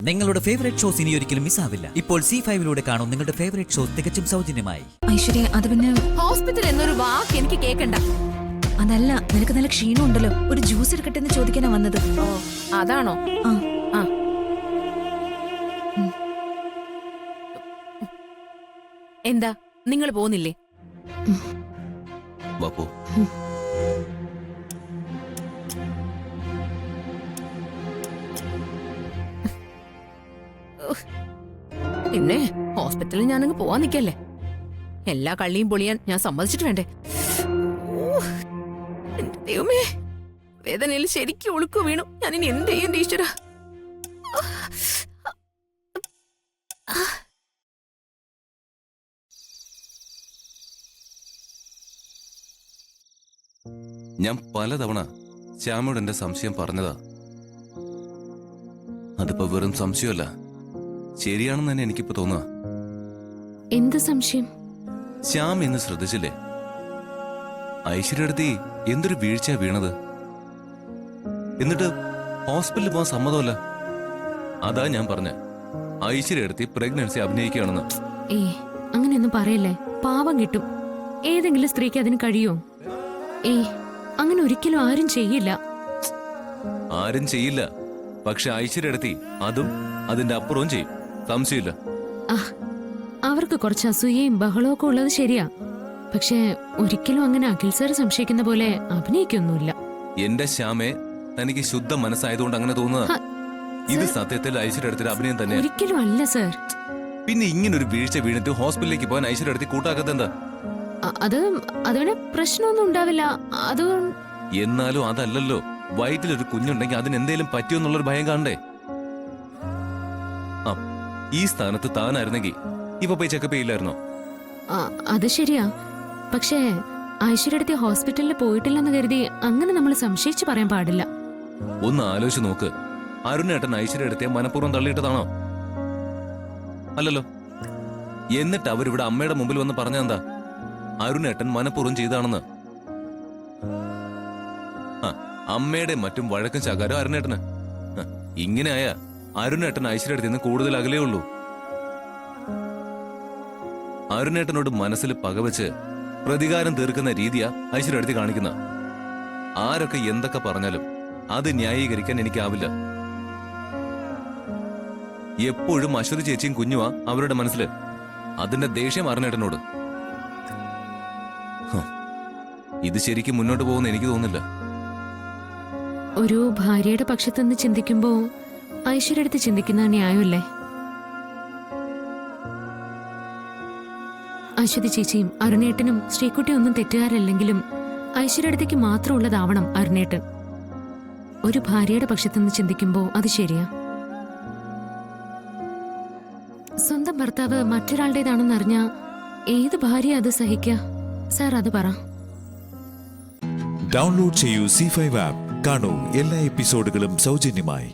നിങ്ങളുടെ favourite shows ഇനി ഒരിക്കലും മിസ്സാവില്ല. ഇപ്പോൾ C5 കാണും നിങ്ങളുടെ ഫേവറേറ്റ് ഷോസ് തികച്ചും സൗജന്യമായി. ഐശ്വര്യ, അത് പിന്നെ ഹോസ്പിറ്റൽ എന്നൊരു വാക്ക് എനിക്ക് കേൾക്കണ്ട. അതല്ല, നിനക്ക് നല്ല ക്ഷീണം ഉണ്ടല്ലോ, ഒരു ജ്യൂസ് എടുക്കട്ടെ എന്ന് ചോദിക്കാനാ വന്നത്. അതാണോ? ആ. എന്താ നിങ്ങൾ പോകുന്നില്ലേ? ബാപ്പു, പിന്നെ ഹോസ്പിറ്റലിൽ ഞാനങ്ങ് പോവാൻ നിക്കല്ലേ. എല്ലാ കള്ളിയും പൊളിയാൻ ഞാൻ സമ്മതിച്ചിട്ട് വേണ്ടേ? എന്റെ ദൈവമേ, വേദനയിൽ ശരിക്കും ഒഴുക്കു വീണു. ഞാൻ ഇനി എന്ത് ചെയ്യും ടീച്ചറാ? ഞാൻ പലതവണ ശ്യാമയോട് എന്റെ സംശയം പറഞ്ഞതാ. അതിപ്പോ വെറും സംശയമല്ല, ശരിയാണെന്ന് തന്നെ എനിക്കിപ്പോ തോന്നുക. എന്ത് സംശയം? ശ്യാം ഇന്ന് ശ്രദ്ധിച്ചില്ലേ, ഐശ്വര്യടുത്തി എന്തൊരു വീഴ്ചയാ വീണത്. എന്നിട്ട് ഹോസ്പിറ്റലിൽ പോകാൻ സമ്മതമല്ല. അതാ ഞാൻ പറഞ്ഞ ഐശ്വര്യടുത്തി പ്രഗ്നൻസി അഭിനയിക്കുകയാണെന്ന്. അങ്ങനെയൊന്നും പറയല്ലേ, പാവം കിട്ടും. ഏതെങ്കിലും സ്ത്രീക്ക് അതിന് കഴിയോ? അങ്ങനെ ഒരിക്കലും ആരും ചെയ്യില്ല. ആരും ചെയ്യില്ല, പക്ഷെ ഐശ്വര്യടുത്തി അതും അതിന്റെ അപ്പുറവും ചെയ്യും, സംശയമില്ല. അവർക്ക് കുറച്ച് അസൂയയും ബഹളവും ഒക്കെ ഉള്ളത് ശരിയാ, പക്ഷെ ഒരിക്കലും അങ്ങനെ അഖിൽ സാർ സംശയിക്കുന്ന പോലെ അഭിനയിക്കൊന്നുമില്ല. എന്റെ ശ്യാമേ, തനിക്ക് ശുദ്ധ മനസ്സായതുകൊണ്ട് അങ്ങനെ തോന്നുക. ഇത് സത്യത്തിൽ ഐശ്വര്യടുത്തിന്റെ അഭിനയം തന്നെ. ഒരിക്കലും അല്ല സാർ. പിന്നെ ഇങ്ങനൊരു വീഴ്ച വീണിട്ട് ഹോസ്പിറ്റലിലേക്ക് പോകാൻ ഐശ്വര്യടുത്തി കൂട്ടാക്കത്തെന്താ? അതുകൊണ്ട് പ്രശ്നമൊന്നും ഉണ്ടാവില്ല. എന്നാലും അതല്ലല്ലോ, വയറ്റിലൊരു കുഞ്ഞുണ്ടെങ്കിൽ അതിനെന്തേലും പറ്റിയോന്നുള്ളൊരു ഭയം കാണണ്ടേ? ഈ സ്ഥാനത്ത് താനായിരുന്നെങ്കിൽ ഇപ്പൊ പോയി ചെക്കപ്പ് ചെയ്യില്ലായിരുന്നോ? അത് ശരിയാ, പക്ഷേ ഐശ്വര്യടുത്തി ഹോസ്പിറ്റലിൽ പോയിട്ടില്ലെന്ന് കരുതി അങ്ങനെ നമ്മൾ സംശയിച്ചു പറയാൻ പാടില്ല. ഒന്ന് ആലോചിച്ച് നോക്ക്, അരുണേട്ടൻ ഐശ്വര്യടുത്തിയെ മനഃപൂർവ്വം തള്ളിയിട്ടതാണോ? അല്ലല്ലോ. എന്നിട്ട് അവരിവിടെ അമ്മയുടെ മുമ്പിൽ വന്ന് പറഞ്ഞെന്താ? അരുണേട്ടൻ മനഃപൂർവ്വം ചെയ്താണെന്ന്. അമ്മയുടെ മറ്റും വഴക്കും ചകാരോ അരുണേട്ടന്. ഇങ്ങനെയായ അരുണേട്ടൻ ഐശ്വര്യടുത്തിൽ നിന്ന് കൂടുതൽ അകലേ ഉള്ളൂ. അരുണേട്ടനോട് മനസ്സിൽ പകവച്ച് പ്രതികാരം തീർക്കുന്ന രീതിയാ ഐശ്വര്യടുത്തി കാണിക്കുന്ന. ആരൊക്കെ എന്തൊക്കെ പറഞ്ഞാലും അത് ന്യായീകരിക്കാൻ എനിക്കാവില്ല. എപ്പോഴും അശ്വതി ചേച്ചിയും കുഞ്ഞുവാ അവരുടെ മനസ്സില്. അതിന്റെ ദേഷ്യം അരുണേട്ടനോട്. ഇത് ശരിക്കും മുന്നോട്ട് പോകുന്ന എനിക്ക് തോന്നുന്നില്ല. ഒരു ഭാര്യയുടെ പക്ഷത്തുനിന്ന് ചിന്തിക്കുമ്പോ ഐശ്വര്യടുത്ത് ചിന്തിക്കുന്ന ന്യായമല്ലേ? അശ്വതി ചേച്ചിയും അരുണേട്ടനും ശ്രീകുട്ടി ഒന്നും തെറ്റുകാരല്ലെങ്കിലും ഐശ്വര്യടുത്തേക്ക് മാത്രമുള്ളതാവണം അരുണേട്ടൻ. ഒരു ഭാര്യയുടെ പക്ഷത്തുനിന്ന് ചിന്തിക്കുമ്പോ അത് ശരിയാ. സ്വന്തം ഭർത്താവ് മറ്റൊരാളുടേതാണെന്നറിഞ്ഞ ഏത് ഭാര്യ അത് സഹിക്ക? സാർ അത് പറ. ഡൗൺലോഡ് ചെയ്യൂ C5 ആപ്പ്. കാണൂ എല്ലാ എപ്പിസോഡുകളും സൗജന്യമായി.